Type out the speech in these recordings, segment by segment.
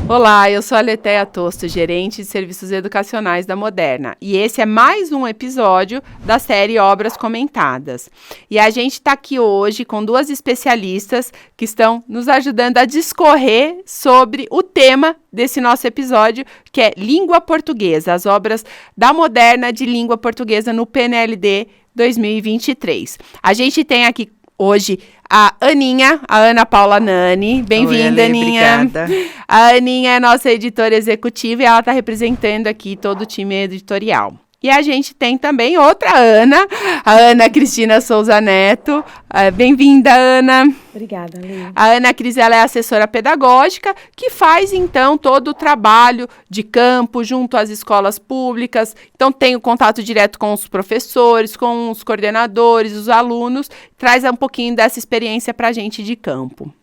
Olá, eu sou a Letéia Tosto, gerente de serviços educacionais da Moderna. E esse é mais um episódio da série Obras Comentadas. E a gente está aqui hoje com duas especialistas que estão nos ajudando a discorrer sobre o tema desse nosso episódio, que é Língua Portuguesa, as obras da Moderna de língua portuguesa no PNLD 2023. A gente tem aqui hoje a Aninha, a Ana Paula Nani. Bem-vinda, Aninha. Obrigada. A Aninha é nossa editora executiva e ela está representando aqui todo o time editorial. E a gente tem também outra Ana, a Ana Cristina Souza Neto. Bem-vinda, Ana. Obrigada, Lê. A Ana Cris, ela é assessora pedagógica, que faz, então, todo o trabalho de campo junto às escolas públicas. Então, tem o contato direto com os professores, com os coordenadores, os alunos. Traz um pouquinho dessa experiência para a gente de campo.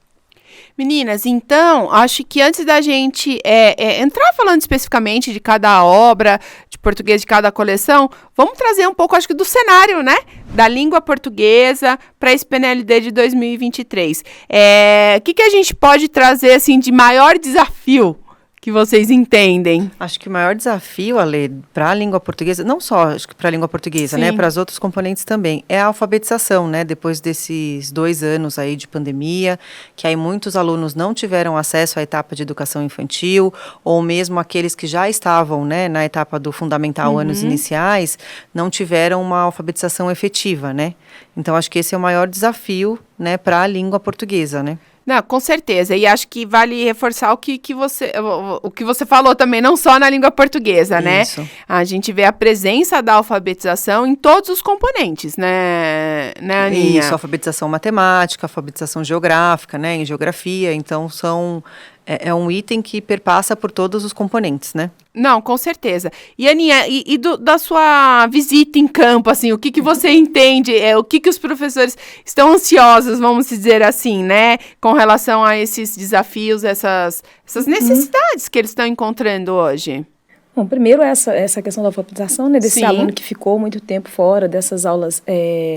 Meninas, então, acho que antes da gente entrar falando especificamente de cada obra de português, de cada coleção, vamos trazer um pouco, acho que, do cenário, né? Da língua portuguesa para esse PNLD de 2023. O que a gente pode trazer, assim, de maior desafio que vocês entendem? Acho que o maior desafio, Ale, para a língua portuguesa, não só acho que para a língua portuguesa, né, para os outros componentes também, é a alfabetização, né, depois desses 2 anos aí de pandemia, que aí muitos alunos não tiveram acesso à etapa de educação infantil, ou mesmo aqueles que já estavam, né, na etapa do fundamental, anos iniciais, não tiveram uma alfabetização efetiva, né. Então, acho que esse é o maior desafio, né, para a língua portuguesa, né. Não, com certeza. E acho que vale reforçar o que você falou também, não só na língua portuguesa, né? Isso. A gente vê a presença da alfabetização em todos os componentes, né, Aninha? Isso, alfabetização matemática, alfabetização geográfica, né, em geografia. Então, é um item que perpassa por todos os componentes, né? Não, com certeza. E, Aninha, da sua visita em campo, assim, o que você entende, o que os professores estão ansiosos, vamos dizer assim, né, com relação a esses desafios, essas necessidades que eles estão encontrando hoje? Bom, primeiro essa questão da alfabetização, né, desse Sim. aluno que ficou muito tempo fora dessas aulas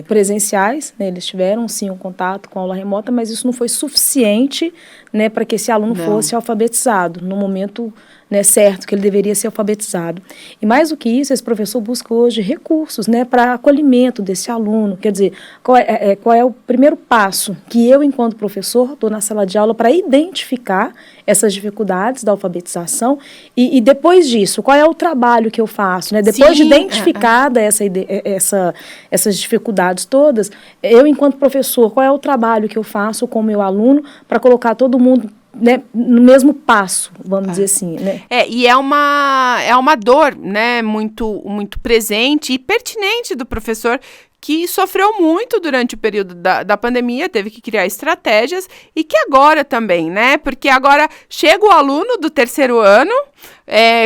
presenciais, né, eles tiveram sim um contato com a aula remota, mas isso não foi suficiente, né, para que esse aluno fosse alfabetizado no momento, né, certo, que ele deveria ser alfabetizado. E mais do que isso, esse professor busca hoje recursos, né, para acolhimento desse aluno. Quer dizer, qual é o primeiro passo que eu, enquanto professor, estou na sala de aula para identificar essas dificuldades da alfabetização e depois disso, qual é o trabalho que eu faço, né? Depois de identificada essas dificuldades todas, eu, enquanto professor, qual é o trabalho que eu faço com o meu aluno para colocar todo mundo, né, no mesmo passo, vamos dizer assim, né? E é uma dor, né, muito, muito presente e pertinente do professor, que sofreu muito durante o período da pandemia, teve que criar estratégias, e que agora também, né, porque agora chega o aluno do 3º ano,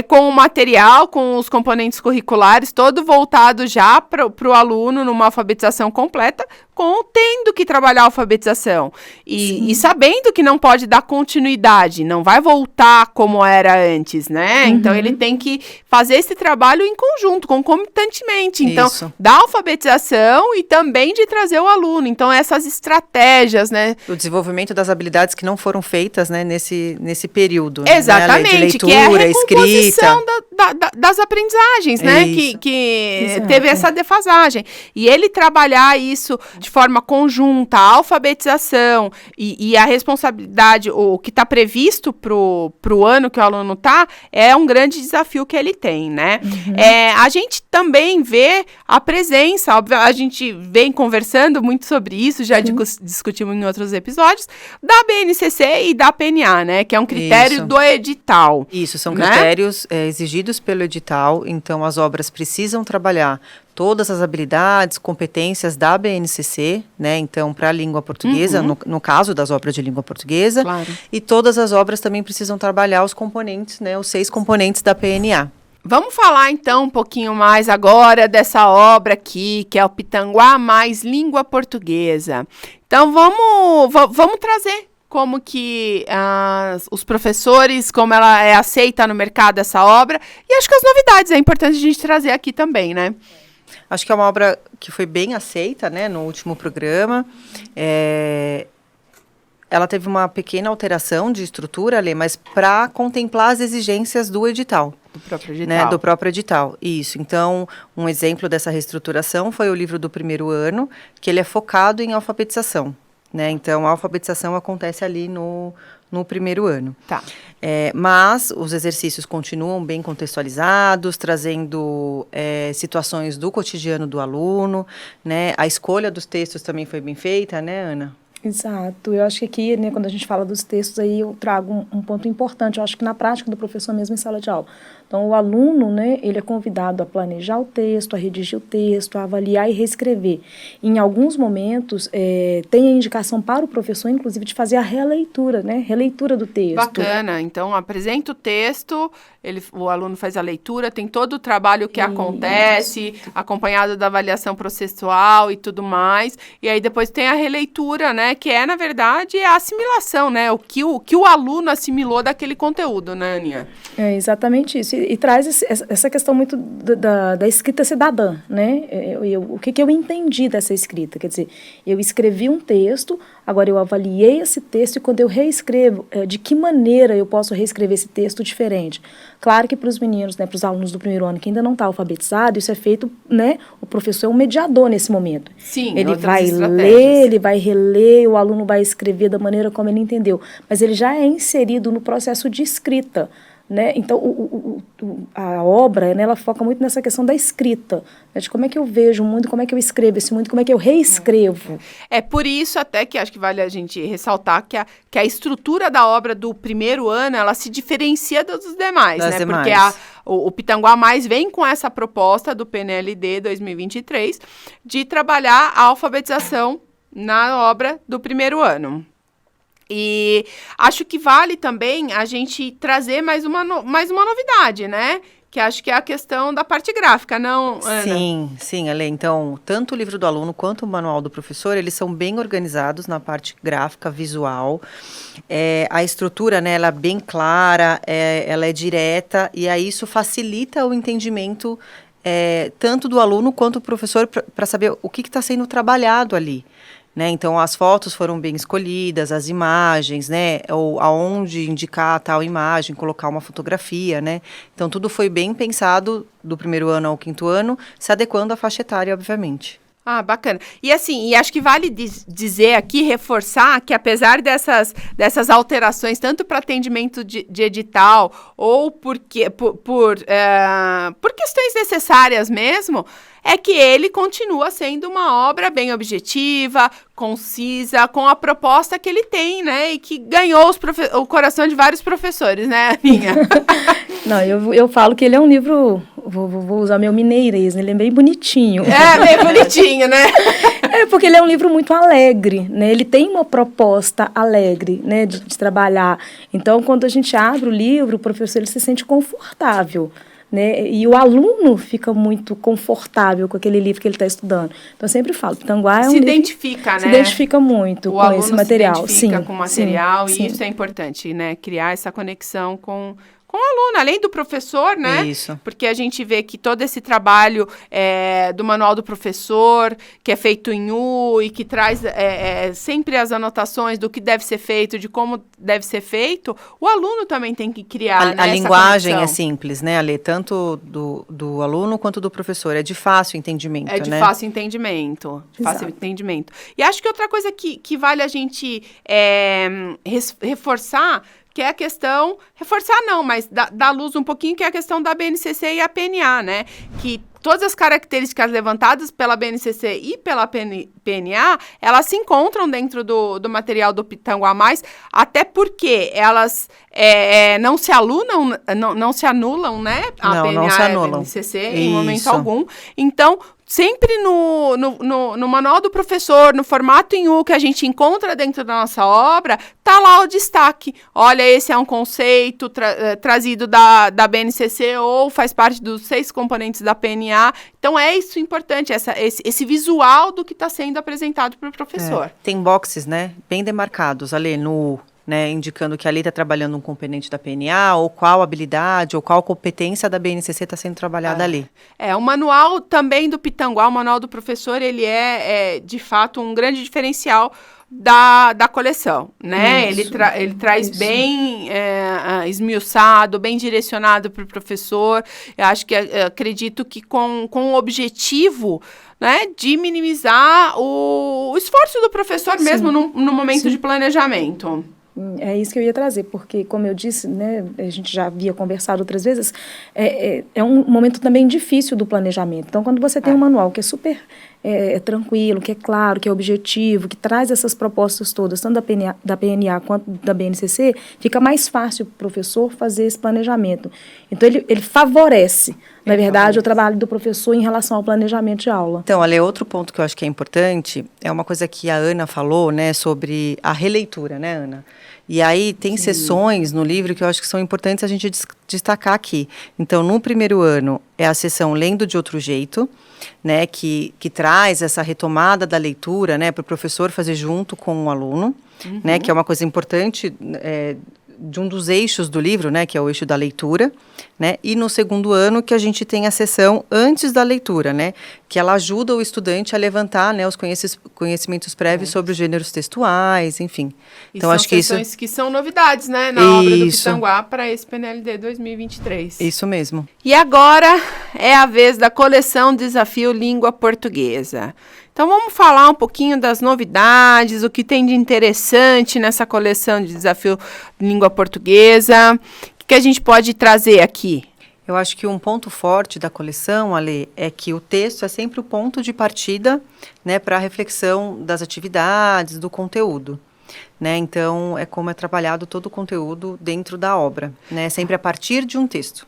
com o material, com os componentes curriculares, todo voltado já para o aluno numa alfabetização completa, tendo que trabalhar a alfabetização. E sabendo que não pode dar continuidade, não vai voltar como era antes, né? Então, ele tem que fazer esse trabalho em conjunto, concomitantemente. Então, da alfabetização e também de trazer o aluno. Então, essas estratégias, né? O desenvolvimento das habilidades que não foram feitas, né, nesse período. Exatamente, né, de leitura, que é a recomposição escrita. das aprendizagens, né? Que teve essa defasagem. E ele trabalhar isso de forma conjunta, a alfabetização e a responsabilidade, o que está previsto pro ano que o aluno está, é um grande desafio que ele tem, né? A gente também vê a presença, a gente vem conversando muito sobre isso, já discutimos em outros episódios, da BNCC e da PNA, né? Que é um critério do edital. Isso, são critérios exigidos pelo edital, então as obras precisam trabalhar todas as habilidades, competências da BNCC, né, então para a língua portuguesa, no caso das obras de língua portuguesa, e todas as obras também precisam trabalhar os componentes, né, os 6 componentes da PNA. Vamos falar então um pouquinho mais agora dessa obra aqui, que é o Pitanguá mais língua portuguesa. Então vamos trazer como que os professores, como ela é aceita no mercado essa obra, e acho que as novidades é importante a gente trazer aqui também, né? Acho que é uma obra que foi bem aceita, né, no último programa. ela teve uma pequena alteração de estrutura, Lê, mas para contemplar as exigências do edital. Do próprio edital. Né, do próprio edital, isso. Então, um exemplo dessa reestruturação foi o livro do primeiro ano, que ele é focado em alfabetização. Né? Então, a alfabetização acontece ali no primeiro ano. Tá. Mas os exercícios continuam bem contextualizados, trazendo situações do cotidiano do aluno, né? A escolha dos textos também foi bem feita, né, Ana? Exato. Eu acho que aqui, né, quando a gente fala dos textos, aí eu trago um ponto importante. Eu acho que na prática do professor mesmo em sala de aula. Então, o aluno, né, ele é convidado a planejar o texto, a redigir o texto, a avaliar e reescrever. Em alguns momentos, tem a indicação para o professor, inclusive, de fazer a releitura, né, releitura do texto. Bacana. Então, apresenta o texto, o aluno faz a leitura, tem todo o trabalho que acontece, acompanhado da avaliação processual e tudo mais. E aí, depois tem a releitura, né, que é, na verdade, a assimilação, né, o que o aluno assimilou daquele conteúdo, né, Aninha? É exatamente isso. E traz essa questão muito da escrita cidadã, né? O que eu entendi dessa escrita? Quer dizer, eu escrevi um texto, agora eu avaliei esse texto e quando eu reescrevo, de que maneira eu posso reescrever esse texto diferente? Claro que para os meninos, né, para os alunos do primeiro ano que ainda não está alfabetizado, isso é feito, né? O professor é um mediador nesse momento. Sim, ele vai ler, ele vai reler, o aluno vai escrever da maneira como ele entendeu. Mas ele já é inserido no processo de escrita. Né? Então, a obra, né, ela foca muito nessa questão da escrita, né, de como é que eu vejo o mundo, como é que eu escrevo esse mundo, como é que eu reescrevo. É por isso até que acho que vale a gente ressaltar que a estrutura da obra do primeiro ano, ela se diferencia dos demais, né? Demais. Porque o Pitanguá Mais vem com essa proposta do PNLD 2023 de trabalhar a alfabetização na obra do primeiro ano. E acho que vale também a gente trazer mais uma novidade, né? Que acho que é a questão da parte gráfica, não, Ana? Sim, Ale. Então, tanto o livro do aluno quanto o manual do professor, eles são bem organizados na parte gráfica, visual. A estrutura, né, ela é bem clara, ela é direta, e aí isso facilita o entendimento tanto do aluno quanto do professor para saber o que está sendo trabalhado ali. Né? Então, as fotos foram bem escolhidas, as imagens, né? Ou aonde indicar tal imagem, colocar uma fotografia, né? Então, tudo foi bem pensado do primeiro ano ao quinto ano, se adequando à faixa etária, obviamente. Ah, bacana. E assim, e acho que vale dizer aqui, reforçar que apesar dessas alterações, tanto para atendimento de edital ou por questões necessárias mesmo, é que ele continua sendo uma obra bem objetiva, concisa, com a proposta que ele tem, né? E que ganhou o coração de vários professores, né, Aninha? Não, eu falo que ele é um livro, vou usar meu mineirês, né? Ele é bem bonitinho. Bem bonitinho, né? Porque ele é um livro muito alegre, né? Ele tem uma proposta alegre, né, de trabalhar. Então, quando a gente abre o livro, o professor ele se sente confortável. Né? E o aluno fica muito confortável com aquele livro que ele está estudando. Então, eu sempre falo, Pitanguá é um livro... Se identifica muito com esse material. Se identifica com o material e isso é importante, né? Criar essa conexão com o aluno, além do professor, né? Isso. Porque a gente vê que todo esse trabalho do manual do professor, que é feito em U e que traz sempre as anotações do que deve ser feito, de como deve ser feito, o aluno também tem que criar, a linguagem é simples, né, Ale? Tanto do aluno quanto do professor. É de fácil entendimento, né? É de fácil entendimento. Fácil entendimento. E acho que outra coisa que vale a gente reforçar, que é a questão, reforçar não, mas dar luz um pouquinho, que é a questão da BNCC e a PNA, né? Que todas as características levantadas pela BNCC e pela PNA, elas se encontram dentro do material do Pitanguá Mais, até porque elas não se anulam, né? A PNA não se anulam. E a BNCC em momento algum. Então, sempre no manual do professor, no formato em U que a gente encontra dentro da nossa obra, tá lá o destaque. Olha, esse é um conceito trazido da BNCC ou faz parte dos 6 componentes da PNA. Então, é isso importante, esse visual do que está sendo apresentado para o professor. Tem boxes, né, bem demarcados, ali no... Né, indicando que ali está trabalhando um componente da PNA, ou qual habilidade, ou qual competência da BNCC está sendo trabalhada ali. O manual também do Pitanguá, o manual do professor, ele de fato um grande diferencial, da coleção, né? Ele traz bem esmiuçado, bem direcionado para o professor. Eu acho que acredito que com o objetivo, né, de minimizar o esforço do professor mesmo no momento de planejamento. É isso que eu ia trazer, porque, como eu disse, né, a gente já havia conversado outras vezes, é um momento também difícil do planejamento. Então, quando você tem um manual que é super tranquilo, que é claro, que é objetivo, que traz essas propostas todas, tanto da PNA quanto da BNCC, fica mais fácil para o professor fazer esse planejamento. Então, ele favorece, na verdade, o trabalho do professor em relação ao planejamento de aula. Então, Ale, outro ponto que eu acho que é importante é uma coisa que a Ana falou, né, sobre a releitura, né, Ana? E aí tem sessões no livro que eu acho que são importantes a gente destacar aqui. Então, no primeiro ano, é a sessão Lendo de Outro Jeito, né, que traz essa retomada da leitura, né, para o professor fazer junto com o aluno, né, que é uma coisa importante de um dos eixos do livro, né, que é o eixo da leitura, né, e no segundo ano que a gente tem a sessão antes da leitura, né, que ela ajuda o estudante a levantar, né, os conhecimentos prévios sobre os gêneros textuais, enfim. Então, acho que isso... sessões que são novidades, né, na obra do Pitangua para esse PNLD 2023. Isso mesmo. E agora é a vez da coleção Desafio Língua Portuguesa. Então, vamos falar um pouquinho das novidades, o que tem de interessante nessa coleção de Desafio Língua Portuguesa. O que a gente pode trazer aqui? Eu acho que um ponto forte da coleção, Ale, é que o texto é sempre o ponto de partida, né, para a reflexão das atividades, do conteúdo. Né? Então, é como é trabalhado todo o conteúdo dentro da obra, né? Sempre a partir de um texto.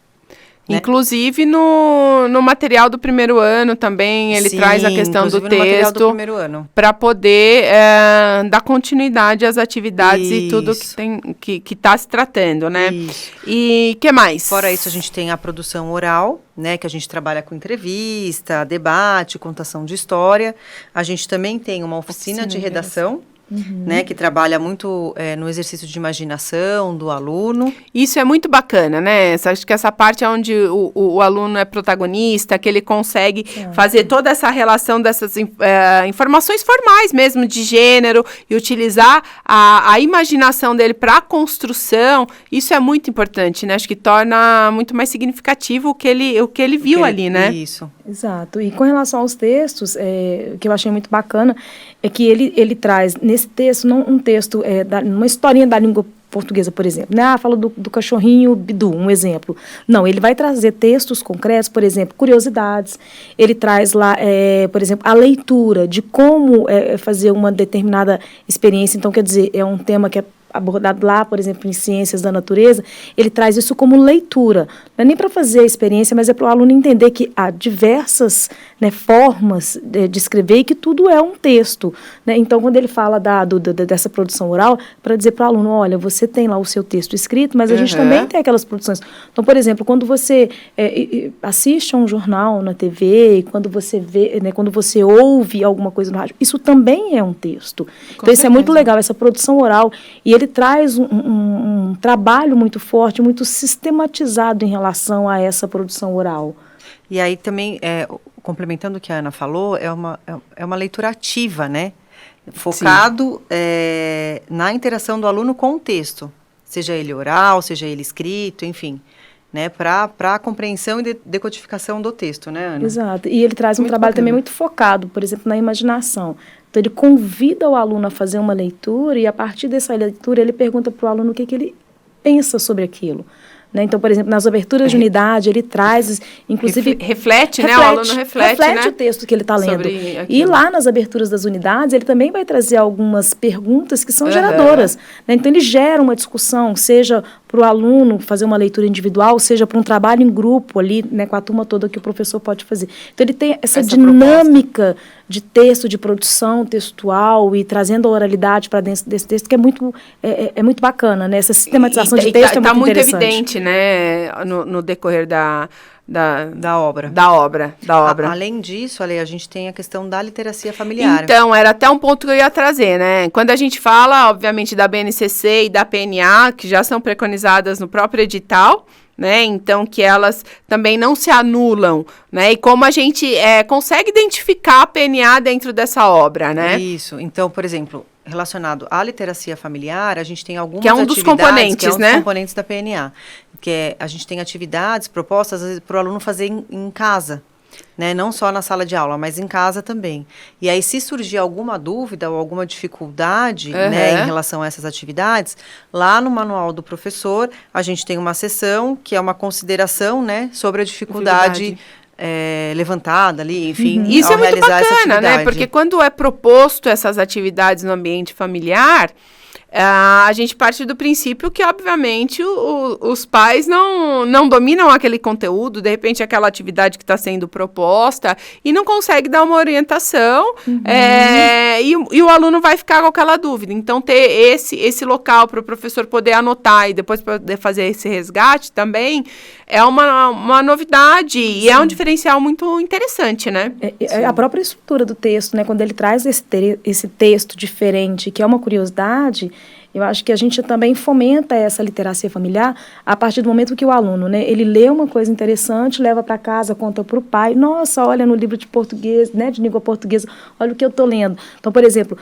Né? Inclusive no material do primeiro ano também, ele traz a questão do texto para poder dar continuidade às atividades e tudo que está se tratando, né? Isso. E que mais? Fora isso, a gente tem a produção oral, né, que a gente trabalha com entrevista, debate, contação de história. A gente também tem uma oficina de redação. Né, que trabalha muito no exercício de imaginação do aluno. Isso é muito bacana, né? Acho que essa parte é onde o aluno é protagonista, que ele consegue fazer toda essa relação dessas informações formais mesmo, de gênero, e utilizar a imaginação dele para a construção. Isso é muito importante, né? Acho que torna muito mais significativo o que ele viu ali, né? Isso. Exato. E com relação aos textos, o que eu achei muito bacana é que ele traz nesse texto, não um texto, uma historinha da língua portuguesa, por exemplo, né? Fala do cachorrinho Bidu, um exemplo. Não, ele vai trazer textos concretos, por exemplo, curiosidades. Ele traz lá, por exemplo, a leitura de como fazer uma determinada experiência. Então, quer dizer, é um tema que é abordado lá, por exemplo, em Ciências da Natureza, ele traz isso como leitura. Não é nem para fazer a experiência, mas é para o aluno entender que há diversas, né, formas de escrever e que tudo é um texto. Né? Então, quando ele fala dessa produção oral, para dizer para o aluno, olha, você tem lá o seu texto escrito, mas a gente também tem aquelas produções. Então, por exemplo, quando você assiste a um jornal na TV, e quando você vê, né, quando você ouve alguma coisa no rádio, isso também é um texto. Então, isso é muito legal, essa produção oral. E ele traz um trabalho muito forte, muito sistematizado em relação a essa produção oral. E aí também, complementando o que a Ana falou, é uma leitura ativa, né? Focado na interação do aluno com o texto, seja ele oral, seja ele escrito, enfim, né? Para a compreensão e decodificação do texto, né, Ana? Exato. E ele traz um trabalho também muito focado, por exemplo, na imaginação. Então, ele convida o aluno a fazer uma leitura e, a partir dessa leitura, ele pergunta para o aluno o que ele pensa sobre aquilo. Né? Então, por exemplo, nas aberturas de unidade, ele traz, inclusive... Reflete, né? O aluno reflete, né? O texto que ele está lendo. E lá nas aberturas das unidades, ele também vai trazer algumas perguntas que são geradoras. Né? Então, ele gera uma discussão, seja para o aluno fazer uma leitura individual, seja para um trabalho em grupo ali, né, com a turma toda que o professor pode fazer. Então, ele tem essa dinâmica de texto, de produção textual e trazendo a oralidade para dentro desse texto, que é muito bacana, né? Essa sistematização de texto é muito interessante. Está muito evidente, né, no decorrer da obra. Além disso, Ale, a gente tem a questão da literacia familiar. Então, era até um ponto que eu ia trazer, né? Quando a gente fala, obviamente, da BNCC e da PNA, que já são preconizadas no próprio edital, né? Então, que elas também não se anulam, né? E como a gente consegue identificar a PNA dentro dessa obra, né? Isso. Então, por exemplo, relacionado à literacia familiar, a gente tem algumas que é um dos componentes, que é um né? dos componentes da PNA, que é, a gente tem atividades propostas às vezes, para o aluno fazer em casa, né? Não só na sala de aula, mas em casa também. E aí, se surgir alguma dúvida ou alguma dificuldade, né, em relação a essas atividades, lá no manual do professor, a gente tem uma seção que é uma consideração, né, sobre a dificuldade levantada ali, enfim, Isso ao é muito realizar essa bacana, né? atividade. Porque quando é proposto essas atividades no ambiente familiar, a gente parte do princípio que, obviamente, os pais não dominam aquele conteúdo, de repente, aquela atividade que está sendo proposta, e não consegue dar uma orientação, e o aluno vai ficar com aquela dúvida. Então, ter esse local para o professor poder anotar e depois poder fazer esse resgate também é uma novidade. Sim. E é um diferencial muito interessante, né? A própria estrutura do texto, né? Quando ele traz esse texto diferente, que é uma curiosidade, eu acho que a gente também fomenta essa literacia familiar a partir do momento que o aluno, né, ele lê uma coisa interessante, leva para casa, conta para o pai, nossa, olha no livro de português, né, de língua portuguesa, olha o que eu estou lendo. Então, por exemplo,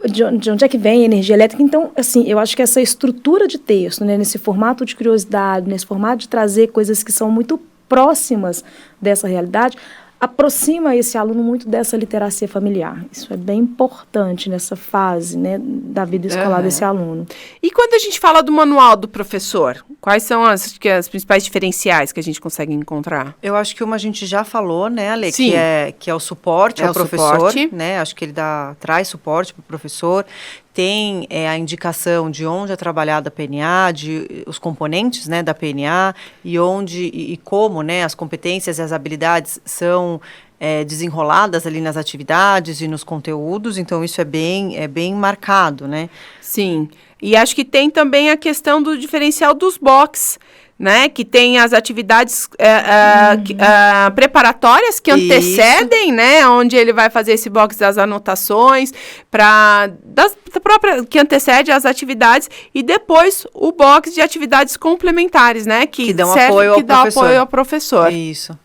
de onde é que vem a energia elétrica? Então, assim, eu acho que essa estrutura de texto, né, nesse formato de curiosidade, nesse formato de trazer coisas que são muito próximas dessa realidade, aproxima esse aluno muito dessa literacia familiar. Isso é bem importante nessa fase, né, da vida escolar desse aluno. E quando a gente fala do manual do professor, quais são as principais diferenciais que a gente consegue encontrar? Eu acho que uma a gente já falou, né, Ale? Sim. Que é o suporte ao professor, suporte. Né? Acho que ele traz suporte para o professor. Tem a indicação de onde é trabalhada a PNA, os componentes, né, da PNA e onde e como, né, as competências e as habilidades são desenroladas ali nas atividades e nos conteúdos. Então, isso é bem marcado, né? Sim. E acho que tem também a questão do diferencial dos box, né, que tem as atividades preparatórias que antecedem, né, onde ele vai fazer esse box das anotações, que antecede as atividades, e depois o box de atividades complementares, né, que dão apoio ao professor. Isso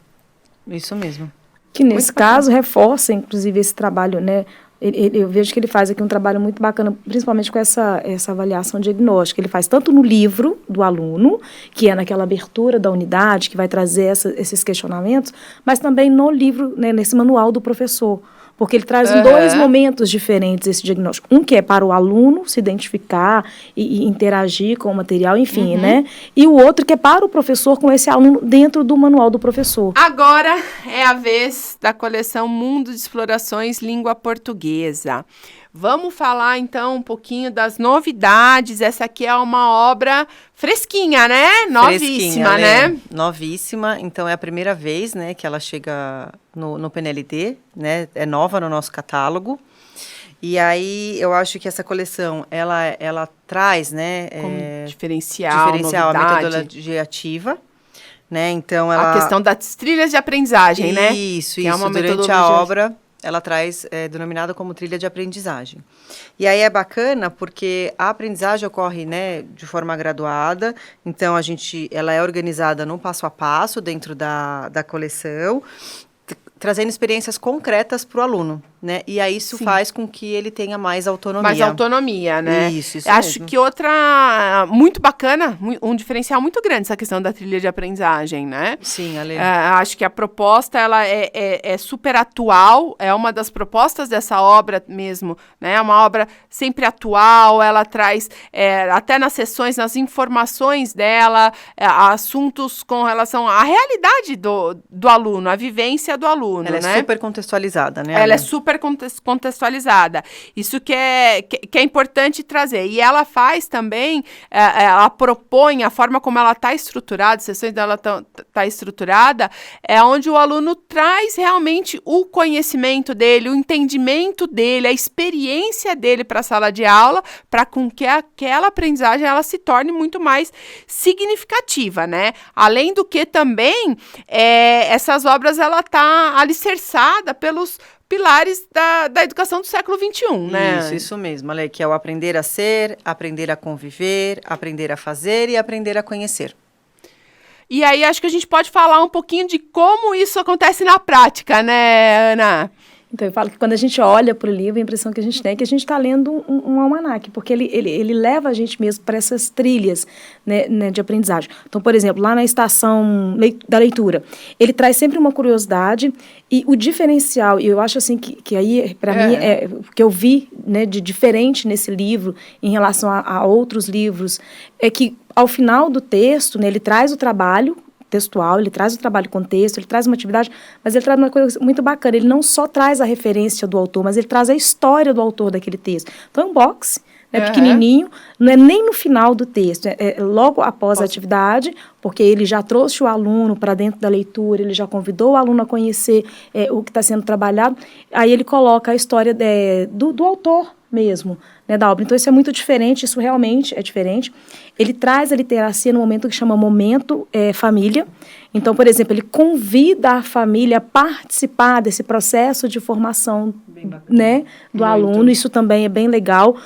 mesmo. Que nesse caso reforça, inclusive, esse trabalho, né. Eu vejo que ele faz aqui um trabalho muito bacana, principalmente com essa avaliação diagnóstica. Ele faz tanto no livro do aluno, que é naquela abertura da unidade, que vai trazer esses questionamentos, mas também no livro, né, nesse manual do professor. Porque ele traz em dois momentos diferentes esse diagnóstico. Um que é para o aluno se identificar e interagir com o material, enfim, né? E o outro que é para o professor com esse aluno dentro do manual do professor. Agora é a vez da coleção Mundo de Explorações Língua Portuguesa. Vamos falar, então, um pouquinho das novidades. Essa aqui é uma obra fresquinha, né? Novíssima, né? Novíssima. Então, é a primeira vez, né, que ela chega no PNLD, né? É nova no nosso catálogo. E aí, eu acho que essa coleção, ela traz, né? Como diferencial, novidade. A metodologia ativa. Né? Então, a questão das trilhas de aprendizagem, né? Isso. É uma durante a obra, ela traz, denominada como trilha de aprendizagem. E aí é bacana porque a aprendizagem ocorre, né, de forma graduada, então ela é organizada no passo a passo dentro da coleção, trazendo experiências concretas para o aluno, né? E aí isso faz com que ele tenha mais autonomia. Mais autonomia, né? Isso Acho mesmo. que outra muito bacana, um diferencial muito grande essa questão da trilha de aprendizagem, né? Sim, Ale. Acho que a proposta, ela é super atual, é uma das propostas dessa obra mesmo, né? É uma obra sempre atual, ela traz, até nas sessões, nas informações dela, assuntos com relação à realidade do aluno, à vivência do aluno. Ela é super contextualizada, né? Ela é super contextualizada. Isso que é importante trazer. E ela faz também, ela propõe a forma como ela está estruturada, as sessões dela tá estruturada, é onde o aluno traz realmente o conhecimento dele, o entendimento dele, a experiência dele para a sala de aula, para com que aquela aprendizagem ela se torne muito mais significativa, né? Além do que também, essas obras, ela tá alicerçada pelos pilares da educação do século XXI, né? Isso mesmo, Ale, que é o aprender a ser, aprender a conviver, aprender a fazer e aprender a conhecer. E aí, acho que a gente pode falar um pouquinho de como isso acontece na prática, né, Ana? Então, eu falo que quando a gente olha para o livro, a impressão que a gente tem é que a gente está lendo um almanaque, porque ele leva a gente mesmo para essas trilhas, né, de aprendizagem. Então, por exemplo, lá na estação da leitura, ele traz sempre uma curiosidade e o diferencial, e eu acho assim que aí, para mim, é o que eu vi, né, de diferente nesse livro em relação a outros livros, é que ao final do texto, né, ele traz o trabalho textual, ele traz o trabalho com texto, ele traz uma atividade, mas ele traz uma coisa muito bacana, ele não só traz a referência do autor, mas ele traz a história do autor daquele texto. Então é um box, né, pequenininho, não é nem no final do texto, é logo após a atividade, porque ele já trouxe o aluno para dentro da leitura, ele já convidou o aluno a conhecer o que está sendo trabalhado, aí ele coloca a história do autor mesmo, né, da obra. Então isso é muito diferente, isso realmente é diferente. Ele traz a literacia no momento que chama momento família. Então, por exemplo, ele convida a família a participar desse processo de formação, né, do aluno. Isso também é bem legal.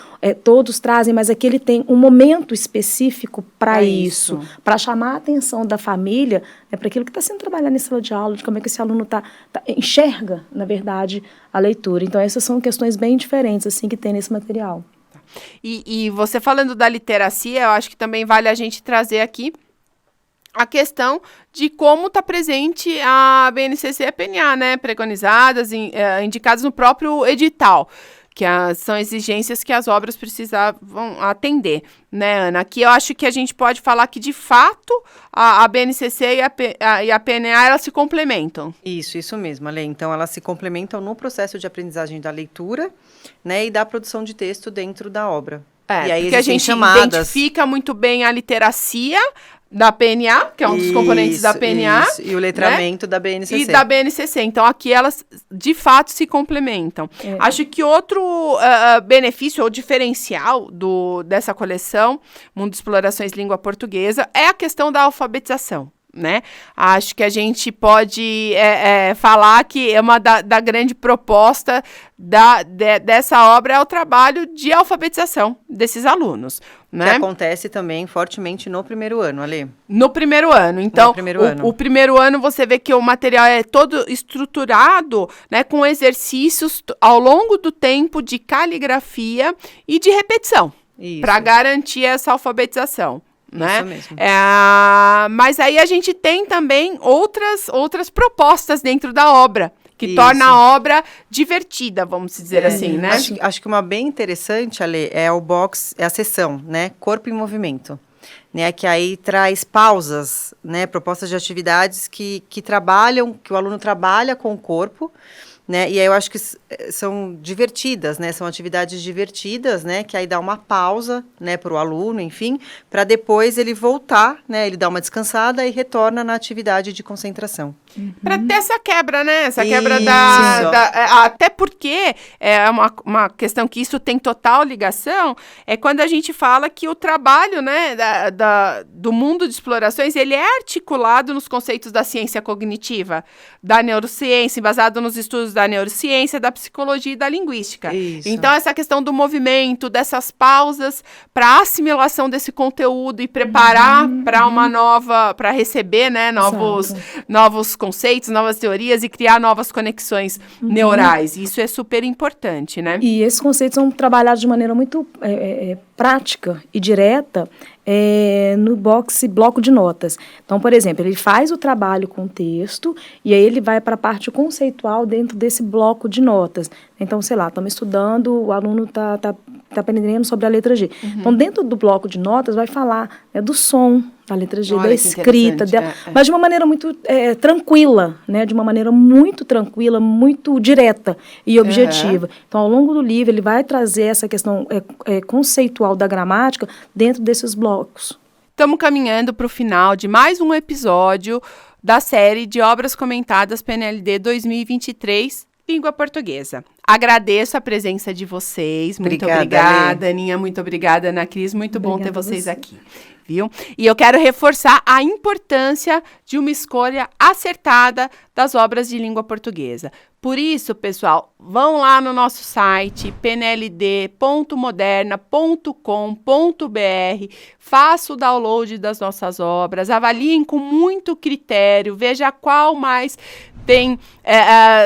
Todos trazem, mas aqui ele tem um momento específico para isso, para chamar a atenção da família, né, para aquilo que está sendo trabalhado em sala de aula, de como é que esse aluno enxerga, na verdade, a leitura. Então, essas são questões bem diferentes assim que tem nesse material. E você falando da literacia, eu acho que também vale a gente trazer aqui a questão de como está presente a BNCC e a PNA, né, preconizadas, indicadas no próprio edital, que são exigências que as obras precisavam atender, né, Ana? Aqui eu acho que a gente pode falar que, de fato, a BNCC e a PNA, elas se complementam. Isso mesmo, Ale. Então, elas se complementam no processo de aprendizagem da leitura, né, e da produção de texto dentro da obra. E aí porque a gente identifica muito bem a literacia da PNA, que é um dos componentes da PNA. E o letramento, né, da BNCC. E da BNCC. Então, aqui elas, de fato, se complementam. Acho que outro benefício ou diferencial dessa coleção, Mundo de Explorações Língua Portuguesa, é a questão da alfabetização, né? Acho que a gente pode falar que uma da grande proposta dessa obra é o trabalho de alfabetização desses alunos, né? Que acontece também fortemente no primeiro ano, Ale. No primeiro ano. Então, o primeiro ano você vê que o material é todo estruturado, né, com exercícios ao longo do tempo de caligrafia e de repetição, para garantir essa alfabetização. Né? Isso mesmo. Mas aí a gente tem também outras propostas dentro da obra, que torna a obra divertida, vamos dizer assim, né? Acho que uma bem interessante, Ale, é o box, é a seção, né? Corpo em movimento. Né, que aí traz pausas, né? Propostas de atividades que o aluno trabalha com o corpo, né? E aí eu acho que são divertidas, né? São atividades divertidas, né? Que aí dá uma pausa, né, para o aluno, enfim, para depois ele voltar, né? Ele dá uma descansada e retorna na atividade de concentração. Para ter essa quebra, né? Essa quebra até porque é uma questão que isso tem total ligação, é quando a gente fala que o trabalho, né, do mundo de explorações, ele é articulado nos conceitos da ciência cognitiva, da neurociência, baseado nos estudos da neurociência, da psicologia e da linguística. Isso. Então, essa questão do movimento, dessas pausas para assimilação desse conteúdo e preparar para receber, né, novos conceitos, novas teorias e criar novas conexões neurais. Isso é super importante, né? E esses conceitos são trabalhados de maneira muito prática e direta no bloco de notas. Então, por exemplo, ele faz o trabalho com o texto e aí ele vai para a parte conceitual dentro desse bloco de notas. Então, sei lá, estamos estudando, o aluno está aprendendo sobre a letra G. Então, dentro do bloco de notas, vai falar do som da letra G, da escrita dela, mas de uma maneira muito tranquila, né? De uma maneira muito tranquila, muito direta e objetiva. Então, ao longo do livro, ele vai trazer essa questão conceitual da gramática dentro desses blocos. Estamos caminhando para o final de mais um episódio da série de obras comentadas PNLD 2023, Língua Portuguesa. Agradeço a presença de vocês. Muito obrigada, Aninha. Muito obrigada, Ana Cris. Muito bom ter vocês aqui. viu? E eu quero reforçar a importância de uma escolha acertada das obras de língua portuguesa. Por isso, pessoal, vão lá no nosso site pnld.moderna.com.br, faça o download das nossas obras, avaliem com muito critério, veja qual mais tem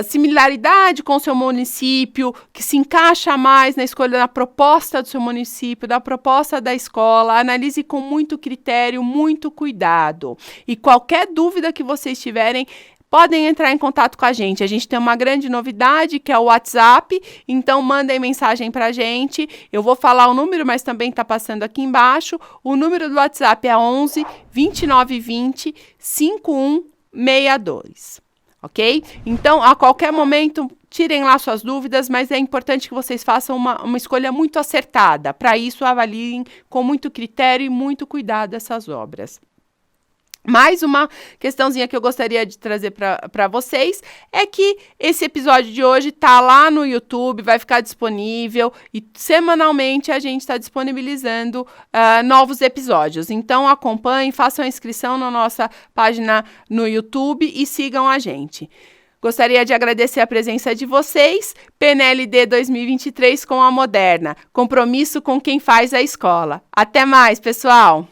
similaridade com o seu município, que se encaixa mais na escolha da proposta do seu município, da proposta da escola, analise com muito critério, muito cuidado. E qualquer dúvida que vocês tiverem, podem entrar em contato com a gente. A gente tem uma grande novidade, que é o WhatsApp, então mandem mensagem pra gente. Eu vou falar o número, mas também está passando aqui embaixo. O número do WhatsApp é 11 2920 5162. Ok? Então, a qualquer momento, tirem lá suas dúvidas, mas é importante que vocês façam uma escolha muito acertada. Para isso, avaliem com muito critério e muito cuidado essas obras. Mais uma questãozinha que eu gostaria de trazer para vocês é que esse episódio de hoje está lá no YouTube, vai ficar disponível e semanalmente a gente está disponibilizando novos episódios. Então acompanhem, façam a inscrição na nossa página no YouTube e sigam a gente. Gostaria de agradecer a presença de vocês. PNLD 2023 com a Moderna. Compromisso com quem faz a escola. Até mais, pessoal!